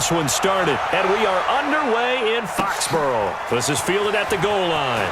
this one started. And we are underway in Foxborough. This is fielded at the goal line.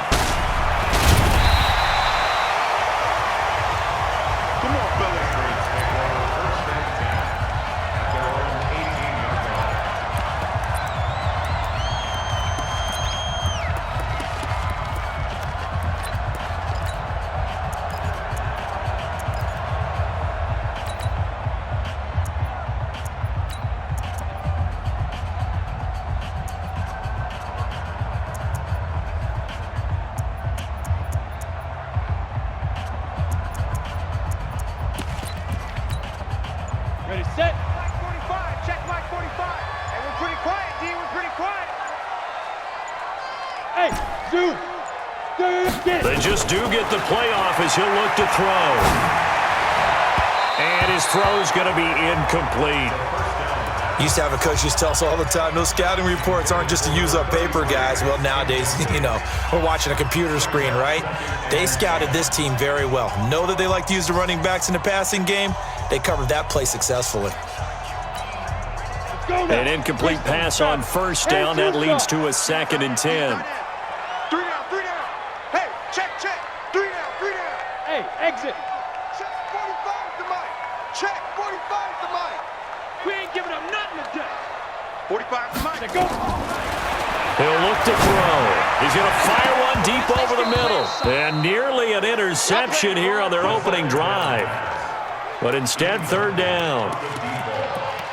Ready, set. Mike 45. Check Mike 45. Hey, we're pretty quiet, D. We're pretty quiet. Hey, Zoo. Get it. They just do get the playoff as he'll look to throw. And his throw's going to be incomplete. Used to have a coach used to tell us all the time, those scouting reports aren't just to use up paper, guys. Well, nowadays, we're watching a computer screen, right? They scouted this team very well. Know that they like to use the running backs in the passing game. They covered that play successfully. An incomplete pass on first down. That leads to a 2nd and 10. 3 down. Hey, check. 3 down. Hey, exit. Check 45 to Mike. Check 45 to Mike. We ain't giving up nothing today. 45 to Mike. Go. He'll look to throw. He's going to fire one deep over the middle. And nearly an interception here on their opening drive. But instead, 3rd down.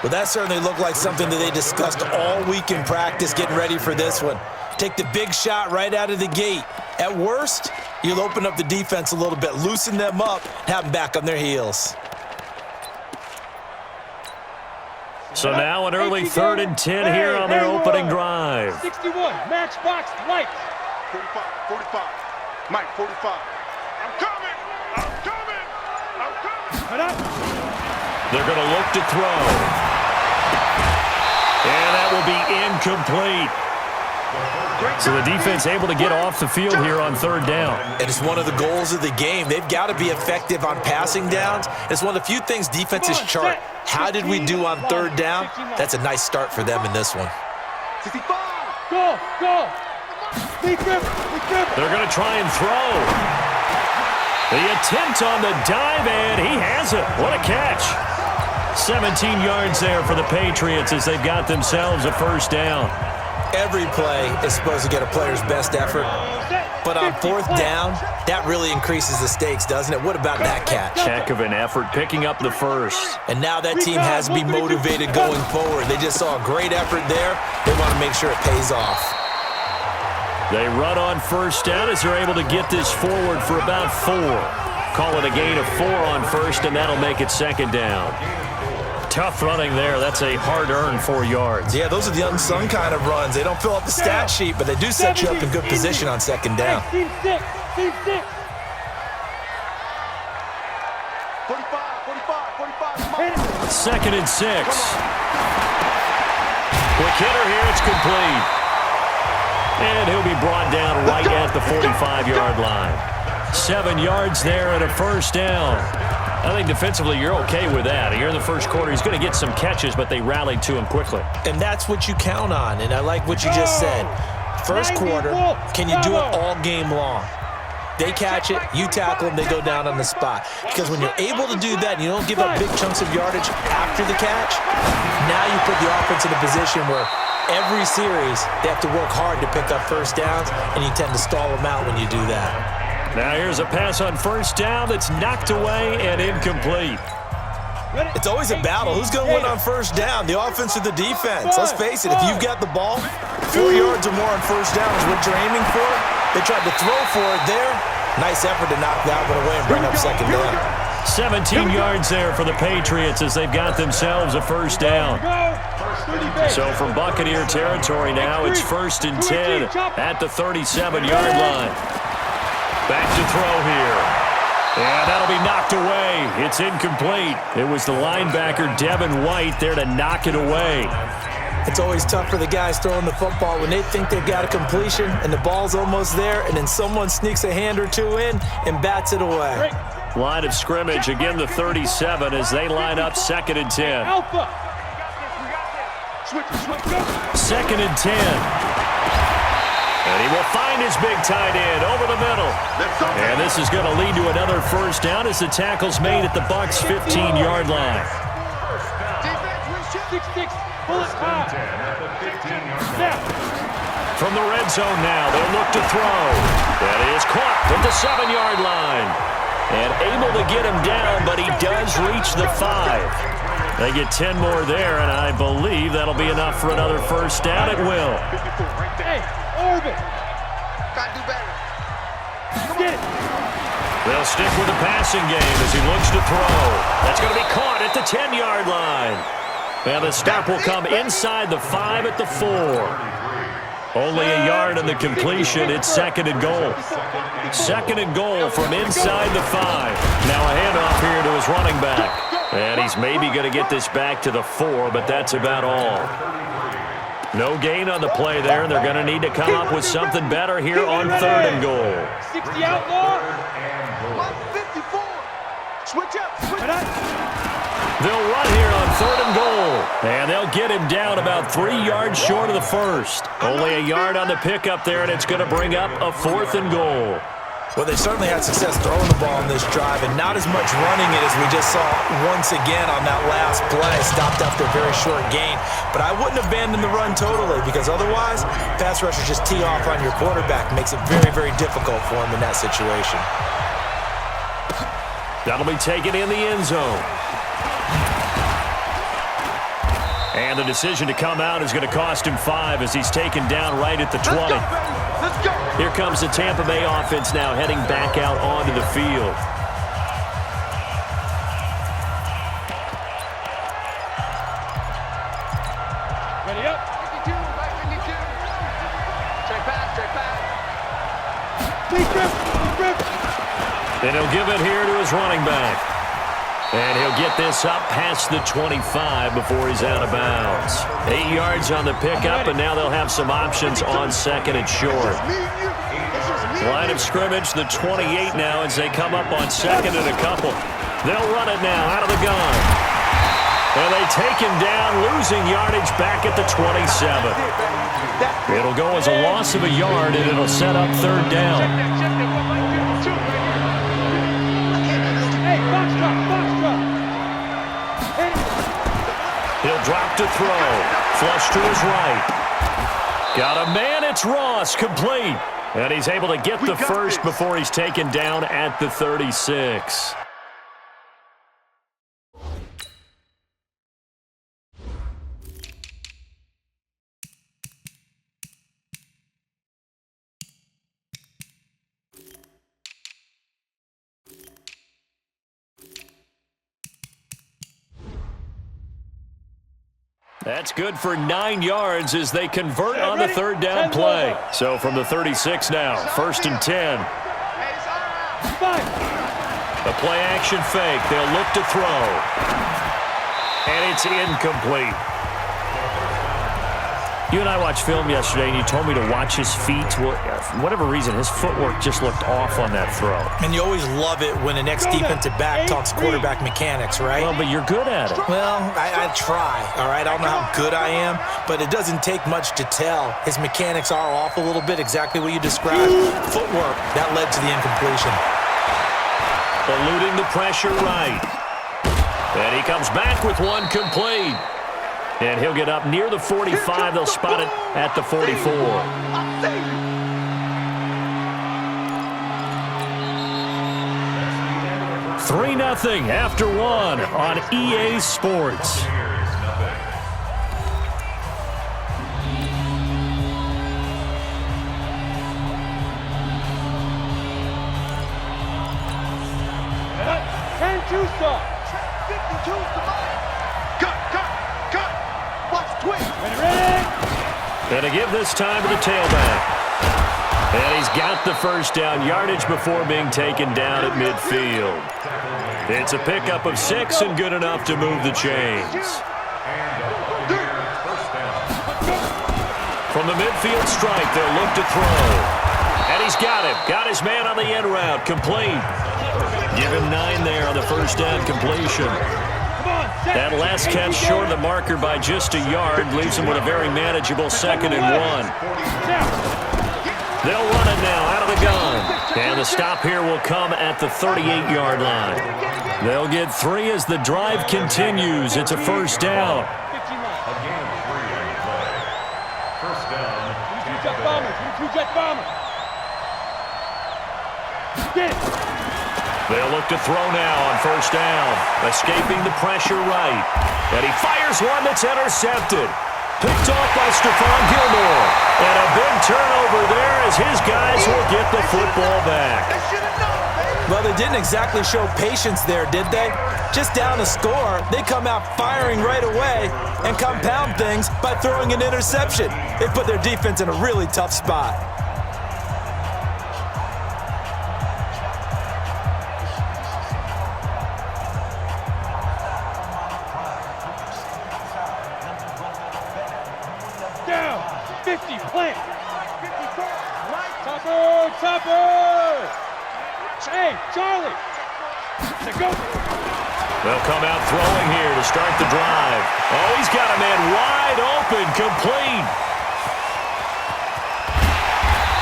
Well, that certainly looked like something that they discussed all week in practice getting ready for this one. Take the big shot right out of the gate. At worst, you'll open up the defense a little bit, loosen them up, have them back on their heels. So now an early 3rd and 10 here on their opening drive. 61, matchbox lights. 45. Mike, 45. I'm coming. They're going to look to throw. And that will be incomplete. So the defense able to get off the field here on 3rd down. And it's one of the goals of the game. They've got to be effective on passing downs. It's one of the few things defenses chart. How did we do on 3rd down? That's a nice start for them in this one. 65. Go. They're going to try and throw. The attempt on the dive, and he has it. What a catch. 17 yards there for the Patriots as they've got themselves a 1st down. Every play is supposed to get a player's best effort. But on 4th down, that really increases the stakes, doesn't it? What about that catch? Heck of an effort picking up the 1st. And now that team has to be motivated going forward. They just saw a great effort there. They want to make sure it pays off. They run on 1st down as they're able to get this forward for about 4. Call it a gain of 4 on 1st, and that'll make it 2nd down. Tough running there. That's a hard-earned 4 yards. Yeah, those are the unsung kind of runs. They don't fill up the stat sheet, but they do set you up in good position on 2nd down. Team 6. 45. 2nd and 6. Quick hitter here. It's complete. And he'll be brought down right at the 45-yard line. 7 yards there and a 1st down. I think defensively you're okay with that. Here in the 1st quarter, he's going to get some catches, but they rallied to him quickly. And that's what you count on, and I like what you just said. 1st quarter, can you do it all game long? They catch it, you tackle them, they go down on the spot. Because when you're able to do that and you don't give up big chunks of yardage after the catch, now you put the offense in a position where every series, they have to work hard to pick up 1st downs, and you tend to stall them out when you do that. Now here's a pass on 1st down that's knocked away and incomplete. It's always a battle. Who's going to win on 1st down, the offense or the defense? Let's face it, if you've got the ball, 4 yards or more on 1st down is what you're aiming for. They tried to throw for it there. Nice effort to knock that one away and bring up 2nd down. 17 yards there for the Patriots as they've got themselves a 1st down. So from Buccaneer territory now, it's 1st and 10 at the 37-yard line. Back to throw here. And that'll be knocked away. It's incomplete. It was the linebacker, Devin White, there to knock it away. It's always tough for the guys throwing the football when they think they've got a completion and the ball's almost there, and then someone sneaks a hand or two in and bats it away. Line of scrimmage, again the 37 as they line up 2nd and 10. Alpha. 2nd and 10. And he will find his big tight end over the middle. And this is going to lead to another first down as the tackle's made at the Bucs' 15-yard line. From the red zone now, they'll look to throw. That is caught at the 7-yard line. And able to get him down, but he does reach the 5. They get 10 more there, and I believe that'll be enough for another first down. It will. Orbit. Gotta do better. Get it. They'll stick with the passing game as he looks to throw. That's going to be caught at the 10-yard line. And the stop will come inside the 5 at the 4. Only a yard on the completion. It's 2nd and goal. 2nd and goal from inside the 5. Now a handoff here to his running back. And he's maybe going to get this back to the 4, but that's about all. No gain on the play there, and they're going to need to come up with something better here on 3rd and goal. 60 outlaw. 154. Switch up. Switch up. They'll run here on 3rd and goal, and they'll get him down about 3 yards short of the first. Only a yard on the pickup there, and it's going to bring up a 4th and goal. Well, they certainly had success throwing the ball on this drive, and not as much running it as we just saw once again on that last play. Stopped after a very short gain. But I wouldn't abandon the run totally, because otherwise, pass rushers just tee off on your quarterback. Makes it very, very difficult for him in that situation. That'll be taken in the end zone. And the decision to come out is going to cost him 5 as he's taken down right at the 20. Let's go. Here comes the Tampa Bay offense now heading back out onto the field. Ready up. 52, back 52. Check back, check back. Deep grip. Then he'll give it here to his running back. And he'll get this up past the 25 before he's out of bounds. 8 yards on the pickup, and now they'll have some options on 2nd and short. Line of scrimmage, the 28 now as they come up on 2nd and a couple. They'll run it now out of the gun. And they take him down, losing yardage back at the 27. It'll go as a loss of a yard, and it'll set up 3rd down. He'll drop to throw. Flush to his right. Got a man, it's Ross, complete. And he's able to get the first before he's taken down at the 36. That's good for 9 yards as they convert on the 3rd down play. So from the 36 now, 1st and 10. A play action fake. They'll look to throw. And it's incomplete. You and I watched film yesterday, and you told me to watch his feet. Well, for whatever reason, his footwork just looked off on that throw. And you always love it when the next defensive back talks quarterback mechanics, right? Well, but you're good at it. Well, I try, all right? I don't know how good I am, but it doesn't take much to tell. His mechanics are off a little bit, exactly what you described. Footwork, that led to the incompletion. Eluding the pressure right. And he comes back with one complete. And he'll get up near the 45. They'll spot it at the 44. 3-0 after 1 on EA Sports. And a give this time to the tailback. And he's got the first down yardage before being taken down at midfield. It's a pickup of 6 and good enough to move the chains. From the midfield strike, they'll look to throw. And he's got him. Got his man on the end route. Complete. Give him 9 there on the first down completion. Come on. That last catch short of the marker by just a yard leaves them with a very manageable 2nd and 1. They'll run it now out of the gun. And the stop here will come at the 38-yard line. They'll get 3 as the drive continues. It's a first down. They'll look to throw now on first down. Escaping the pressure right. And he fires one that's intercepted. Picked off by Stephon Gilmore. And a big turnover there as his guys will get the football back. Well, they didn't exactly show patience there, did they? Just down a score, they come out firing right away and compound things by throwing an interception. They put their defense in a really tough spot. Down, 50, plant. Topper! Hey, Charlie! Go! They'll come out throwing here to start the drive. Oh, he's got a man wide open, complete.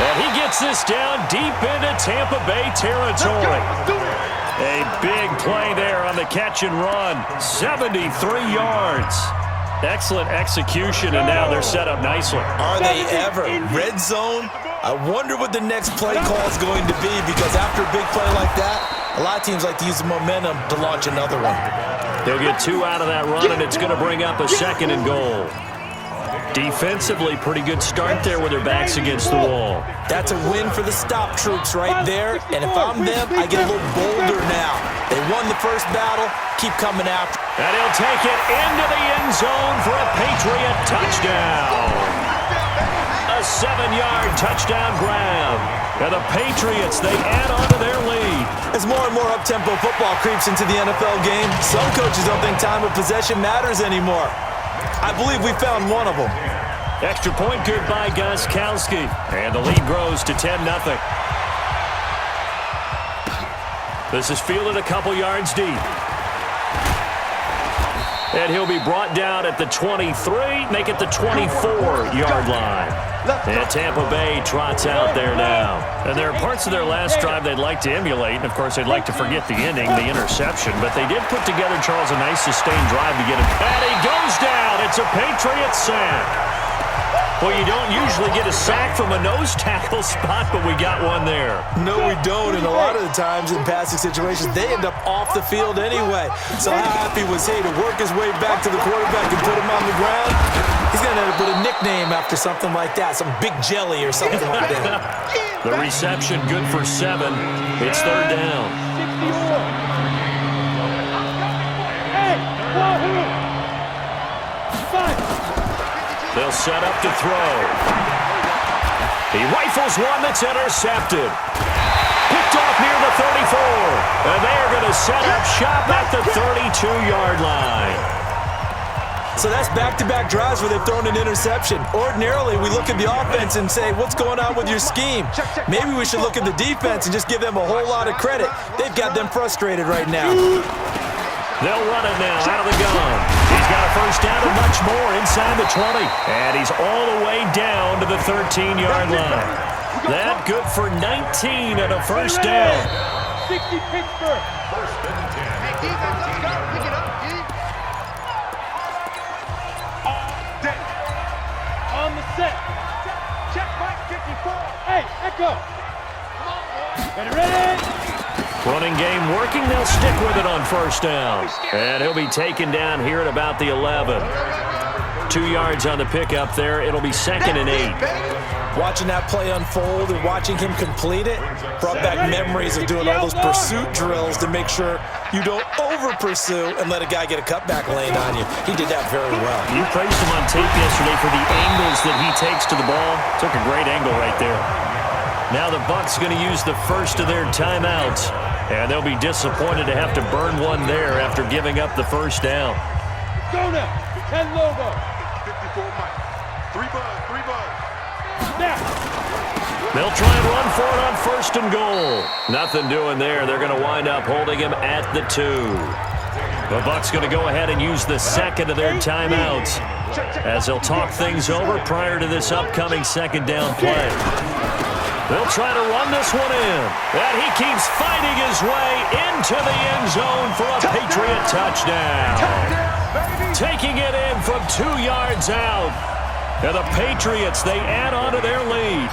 And he gets this down deep into Tampa Bay territory. A big play there on the catch and run. 73 yards. Excellent execution, and now they're set up nicely. Are they ever? Red zone? I wonder what the next play call is going to be, because after a big play like that, a lot of teams like to use the momentum to launch another one. They'll get 2 out of that run, and it's going to bring up a 2nd and goal. Defensively, pretty good start there with their backs against the wall. That's a win for the stop troops right there, and if I'm them, I get a little bolder now. They won the first battle, keep coming after. And he'll take it into the end zone for a Patriot touchdown. A 7-yard touchdown grab. And the Patriots, they add on to their lead. As more and more up-tempo football creeps into the NFL game, some coaches don't think time of possession matters anymore. I believe we found one of them. Extra point good by Gostkowski. And the lead grows to 10-0. This is fielded a couple yards deep. And he'll be brought down at the 23, make it the 24-yard line. And Tampa Bay trots out there now. And there are parts of their last drive they'd like to emulate. And, of course, they'd like to forget the ending, the interception. But they did put together, Charles, a nice sustained drive to get him. And he goes down. It's a Patriot sack. Well, you don't usually get a sack from a nose tackle spot, but we got one there. No, we don't. And a lot of the times in passing situations, they end up off the field anyway. So how happy was he to work his way back to the quarterback and put him on the ground? He's going to end up with a nickname after something like that, some Big Jelly or something like that. The reception good for 7. It's 3rd down. Hey, Wahoo! 5. They'll set up to throw. He rifles one that's intercepted. Picked off near the 34. And they are going to set up shop at the 32-yard line. So that's back-to-back drives where they've thrown an interception. Ordinarily, we look at the offense and say, what's going on with your scheme? Maybe we should look at the defense and just give them a whole lot of credit. They've got them frustrated right now. They'll run it now out of the gun. He's got a first down and much more inside the 20. And he's all the way down to the 13-yard line. That good for 19 and a first down. 60 Pittsburgh. First and 10. Hey, defense, let's go. Pick it up, D. All day. On the set. Check Mike 54. Hey, Echo. Come on, boy. Ready? Running game working. They'll stick with it on first down. And he'll be taken down here at about the 11. 2 yards on the pickup there. It'll be 2nd and 8. Watching that play unfold and watching him complete it brought back memories of doing all those pursuit drills to make sure you don't over-pursue and let a guy get a cutback lane on you. He did that very well. You praised him on tape yesterday for the angles that he takes to the ball. Took a great angle right there. Now the Bucs going to use the first of their timeouts. And they'll be disappointed to have to burn one there after giving up the first down. Go now. 10 Lobo. 54 Mike. 3 buzz. Now. They'll try and run for it on first and goal. Nothing doing there. They're going to wind up holding him at the 2. The Bucs going to go ahead and use the second of their timeouts as they'll talk things over prior to this upcoming second down play. They'll try to run this one in. And he keeps fighting his way into the end zone for a Patriot touchdown. Taking it in from 2 yards out. And the Patriots, they add on to their lead.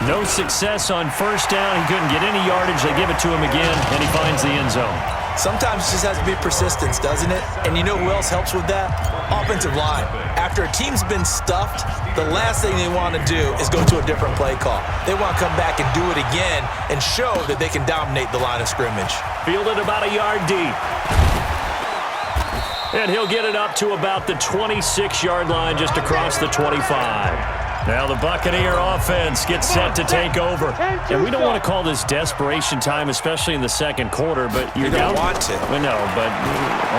No success on first down. He couldn't get any yardage. They give it to him again, and he finds the end zone. Sometimes it just has to be persistence, doesn't it? And you know who else helps with that? Offensive line. After a team's been stuffed, the last thing they want to do is go to a different play call. They want to come back and do it again and show that they can dominate the line of scrimmage. Fielded about a yard deep. And he'll get it up to about the 26-yard line just across the 25. Now the Buccaneer offense gets set to take over. And we don't want to call this desperation time, especially in the second quarter, but you're down. You don't want to. No, but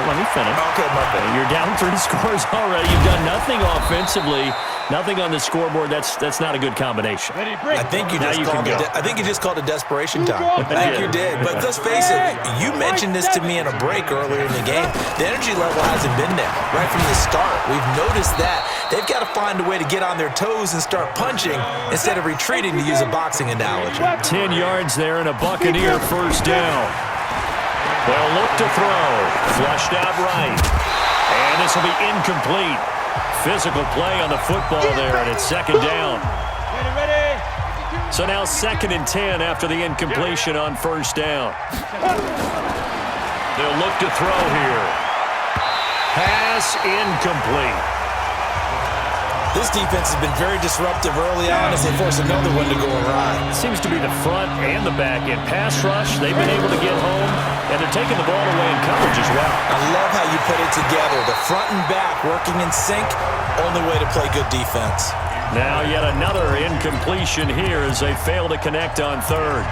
let me finish. Okay, my bad. You're down 3 scores already. You've done nothing offensively, nothing on the scoreboard. That's not a good combination. I think you just called it desperation time. I think you did. But let's face it, you mentioned this to me in a break earlier in the game. The energy level hasn't been there right from the start. We've noticed that. They've got to find a way to get on their toes and start punching instead of retreating, to use a boxing analogy. 10 yards there and a Buccaneer first down. They'll look to throw. Flushed out right. And this will be incomplete. Physical play on the football there, and it's second down. So now 2nd and 10 after the incompletion on first down. They'll look to throw here. Pass incomplete. This defense has been very disruptive early on as they force another one to go awry. Seems to be the front and the back end. Pass rush, they've been able to get home, and they're taking the ball away in coverage as well. I love how you put it together. The front and back working in sync, only way to play good defense. Now yet another incompletion here as they fail to connect on third.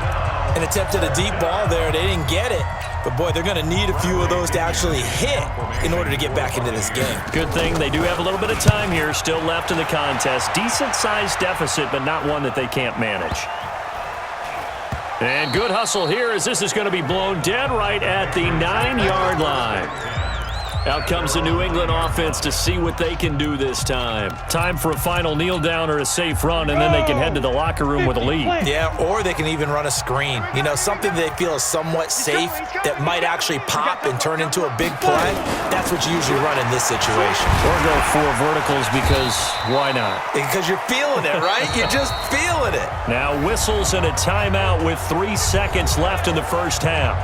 An attempt at a deep ball there. They didn't get it. But, boy, they're going to need a few of those to actually hit in order to get back into this game. Good thing they do have a little bit of time here still left in the contest. Decent-sized deficit, but not one that they can't manage. And good hustle here as this is going to be blown dead right at the 9-yard line. Out comes the New England offense to see what they can do this time. Time for a final kneel down or a safe run, and then they can head to the locker room with a lead. Yeah, or they can even run a screen. You know, something they feel is somewhat safe that might actually pop and turn into a big play. That's what you usually run in this situation. Or go 4 verticals because why not? Because you're feeling it, right? You're just feeling it. Now whistles and a timeout with 3 seconds left in the first half.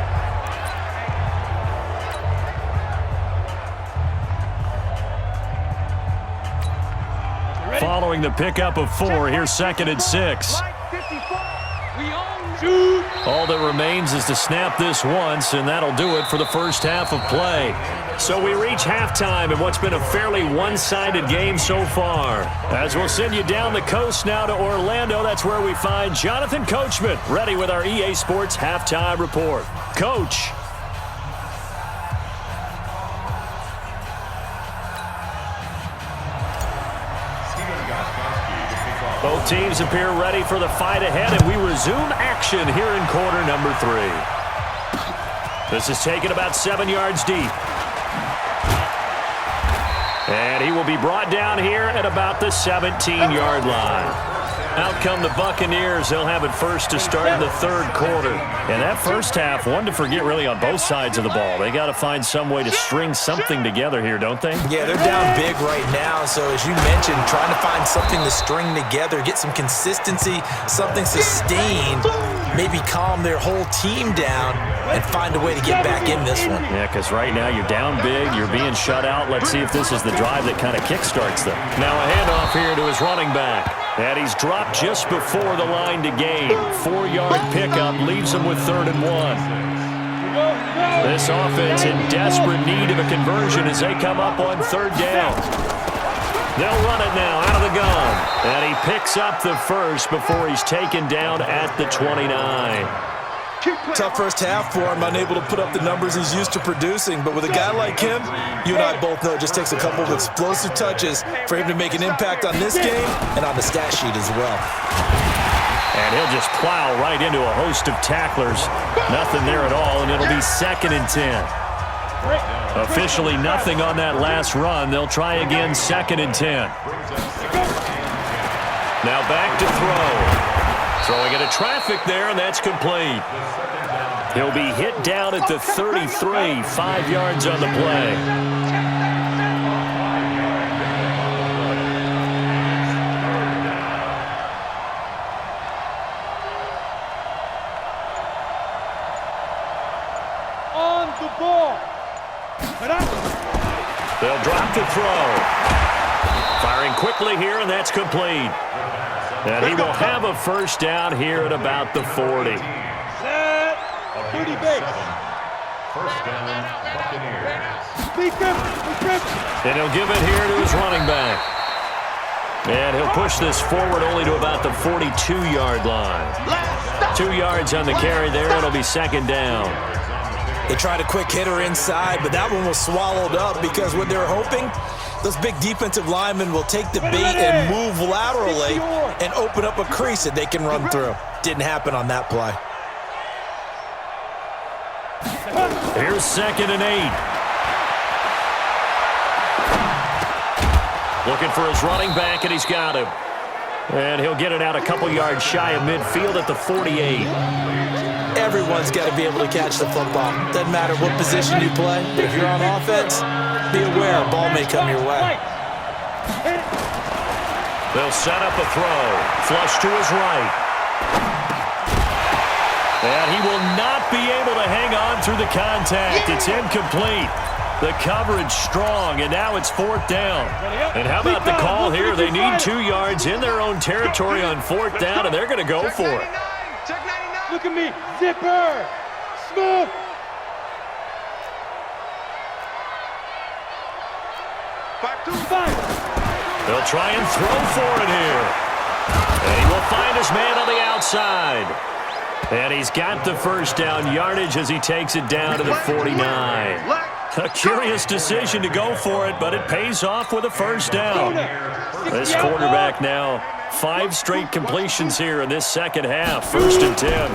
Following the pickup of 4, here's 2nd and 6. All that remains is to snap this once, and that'll do it for the first half of play. So we reach halftime in what's been a fairly one-sided game so far. As we'll send you down the coast now to Orlando, that's where we find Jonathan Coachman, ready with our EA Sports Halftime Report. Coach. Both teams appear ready for the fight ahead, and we resume action here in quarter number 3. This is taken about 7 yards deep. And he will be brought down here at about the 17-yard line. Out come the Buccaneers. They'll have it first to start in the third quarter. And that first half, one to forget really on both sides of the ball. They got to find some way to string something together here, don't they? Yeah, they're down big right now. So as you mentioned, trying to find something to string together, get some consistency, something sustained, maybe calm their whole team down and find a way to get back in this one. Yeah, because right now you're down big, you're being shut out. Let's see if this is the drive that kind of kickstarts them. Now a handoff here to his running back. And he's dropped just before the line to gain. 4-yard pickup leaves him with 3rd and 1. This offense in desperate need of a conversion as they come up on 3rd down. They'll run it now out of the gun. And he picks up the first before he's taken down at the 29. Tough first half for him, unable to put up the numbers he's used to producing. But with a guy like him, you and I both know it just takes a couple of explosive touches for him to make an impact on this game and on the stat sheet as well. And he'll just plow right into a host of tacklers. Nothing there at all, and it'll be 2nd and 10. Officially nothing on that last run. They'll try again, 2nd and 10. Now back to throw. Throwing into traffic there, and that's complete. He'll be hit down at the 33, 5 yards on the play. They'll drop the throw. Firing quickly here, and that's complete. And he will have a first down here at about the 40. Set. 30 base. First down, Buccaneers. And he'll give it here to his running back. And he'll push this forward only to about the 42-yard line. 2 yards on the carry there. It'll be 2nd down. They tried a quick hitter inside, but that one was swallowed up because what they're hoping, those big defensive linemen will take the bait and move laterally and open up a crease that they can run through. Didn't happen on that play. Here's 2nd and 8. Looking for his running back, and he's got him. And he'll get it out a couple yards shy of midfield at the 48. Everyone's got to be able to catch the football. Doesn't matter what position you play, but if you're on offense, be aware a ball may come your way. They'll set up a throw. Flush to his right. And he will not be able to hang on through the contact. It's incomplete. The coverage strong, and now it's 4th down. And how about the call here? They need 2 yards in their own territory on 4th down, and they're going to go for it. Look at me. Zipper. Smooth. They'll try and throw for it here. And he will find his man on the outside. And he's got the first down yardage as he takes it down to the 49. A curious decision to go for it, but it pays off with a first down. This quarterback now 5 straight completions here in this second half. 1st and 10.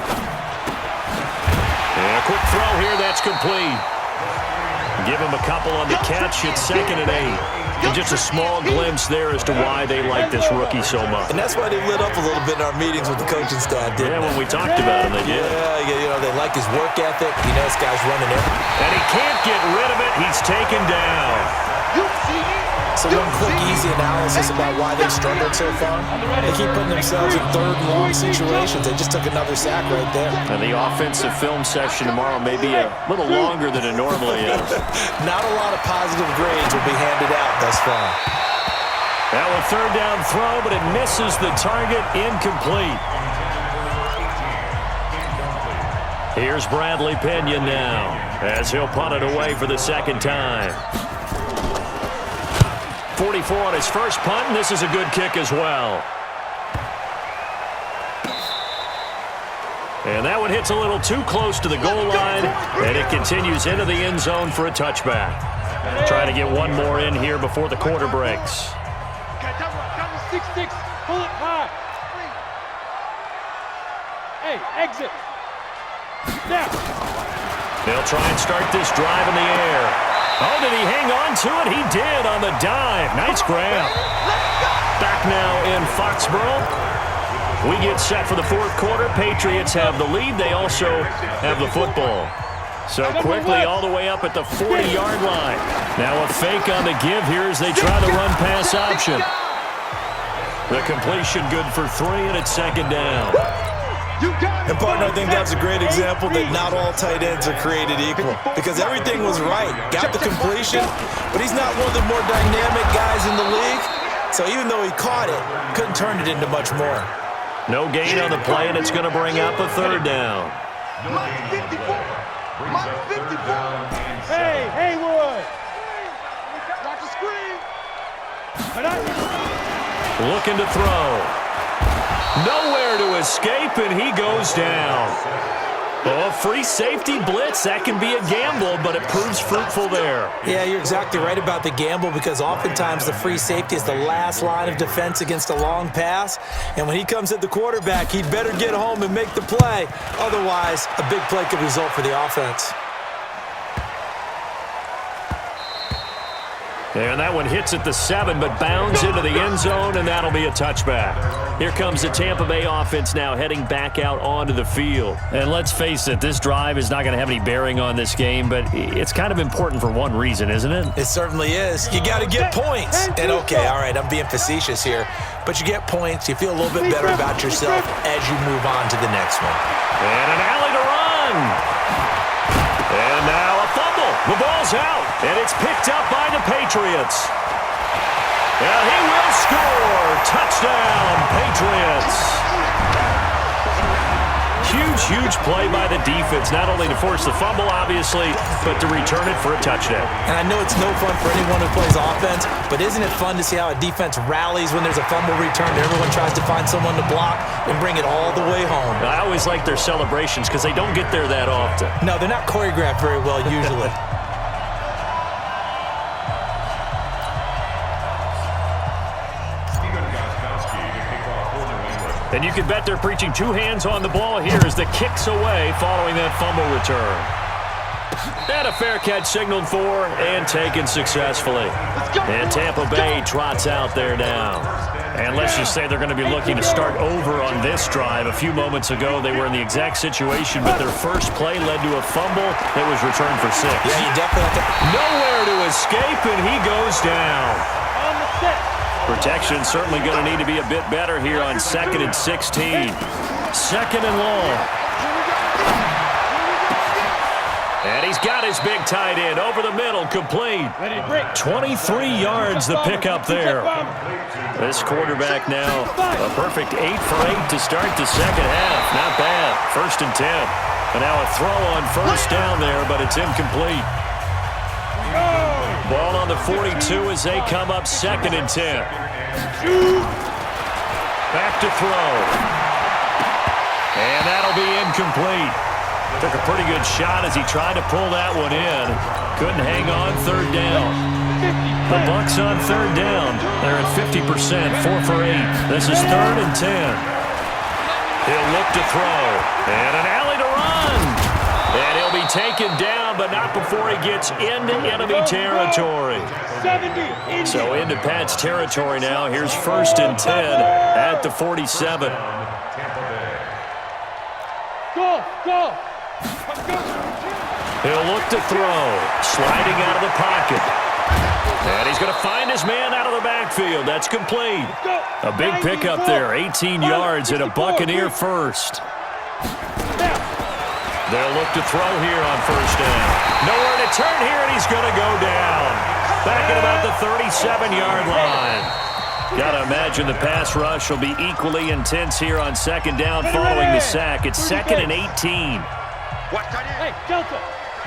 And a quick throw here, that's complete. Give him a couple on the catch. It's 2nd and 8. And just a small glimpse there as to why they like this rookie so much. And that's why they lit up a little bit in our meetings with the coaching staff, didn't they? When we talked about him, they did. Yeah, they like his work ethic. You know, this guy's running it. And he can't get rid of it. He's taken down. So one quick, easy analysis about why they struggled so far. They keep putting themselves in 3rd and long situations. They just took another sack right there. And the offensive film session tomorrow may be a little longer than it normally is. Not a lot of positive grades will be handed out thus far. Now a 3rd down throw, but it misses the target. Incomplete. Here's Bradley Pinion now as he'll punt it away for the 2nd time. 44 on his first punt, and this is a good kick as well. And that one hits a little too close to the goal line, and it continues into the end zone for a touchback. Trying to get one more in here before the quarter breaks. Double 6-6, pull it high. Hey, exit. Now. They'll try and start this drive in the air. Oh, did he hang on to it? He did on the dive. Nice grab. Back now in Foxborough. We get set for the 4th quarter. Patriots have the lead. They also have the football. So quickly all the way up at the 40-yard line. Now a fake on the give here as they try the run-pass option. The completion good for 3, and it's 2nd down. And, partner, I think that's a great example that not all tight ends are created equal because everything was right. Got the completion, but he's not one of the more dynamic guys in the league. So even though he caught it, couldn't turn it into much more. No gain on the play, and it's going to bring up a 3rd down. Hey, Haywood. Watch the screen. Looking to throw. Nowhere to escape, and he goes down. Oh, free safety blitz. That can be a gamble, but it proves fruitful there. Yeah, you're exactly right about the gamble because oftentimes the free safety is the last line of defense against a long pass. And when he comes at the quarterback, he'd better get home and make the play. Otherwise, a big play could result for the offense. And that one hits at the 7, but bounds into the end zone, and that'll be a touchback. Here comes the Tampa Bay offense now heading back out onto the field. And let's face it, this drive is not going to have any bearing on this game, but it's kind of important for one reason, isn't it? It certainly is. You got to get points. And okay, all right, I'm being facetious here, but you get points, you feel a little bit better about yourself as you move on to the next one. And an alley to run. And now a fumble. The ball's out, and it's picked up by the Patriots. And he will score. Touchdown, Patriots. Huge play by the defense, not only to force the fumble, obviously, but to return it for a touchdown. And I know it's no fun for anyone who plays offense, but isn't it fun to see how a defense rallies when there's a fumble return? Everyone tries to find someone to block and bring it all the way home. I always like their celebrations because they don't get there that often. No, they're not choreographed very well usually. And you can bet they're preaching two hands on the ball here as the kick's away following that fumble return. And a fair catch signaled for and taken successfully. And Tampa Bay trots out there now. And let's just say they're going to be looking to start over on this drive. A few moments ago, they were in the exact situation, but their first play led to a fumble that was returned for 6. Yeah, you definitely have to. Nowhere to escape, and he goes down. On the set. Protection certainly going to need to be a bit better here on 2nd and 16. 2nd and long. And he's got his big tight end over the middle, complete. 23 yards the pickup there. This quarterback now a perfect 8 for 8 to start the second half. Not bad. 1st and 10. And now a throw on first down there, but it's incomplete. Ball on the 42 as they come up 2nd and 10. Back to throw. And that'll be incomplete. Took a pretty good shot as he tried to pull that one in. Couldn't hang on 3rd down. The Bucs on 3rd down. They're at 50%, 4 for 8. This is 3rd and 10. He'll look to throw. And an alley to run. And he'll be taken down, but not before he gets into enemy territory. So into Pat's territory now. Here's 1st and 10 at the 47. Go! He'll look to throw. Sliding out of the pocket. And he's going to find his man out of the backfield. That's complete. A big pickup there. 18 yards and a Buccaneer first. They'll look to throw here on 1st down. Nowhere to turn here, and he's going to go down. Back at about the 37-yard line. Got to imagine the pass rush will be equally intense here on 2nd down following the sack. It's 2nd and 18. Hey, Delta,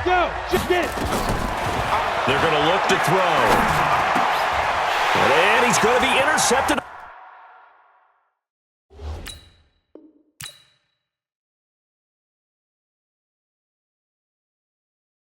go, just get it. They're going to look to throw. And he's going to be intercepted.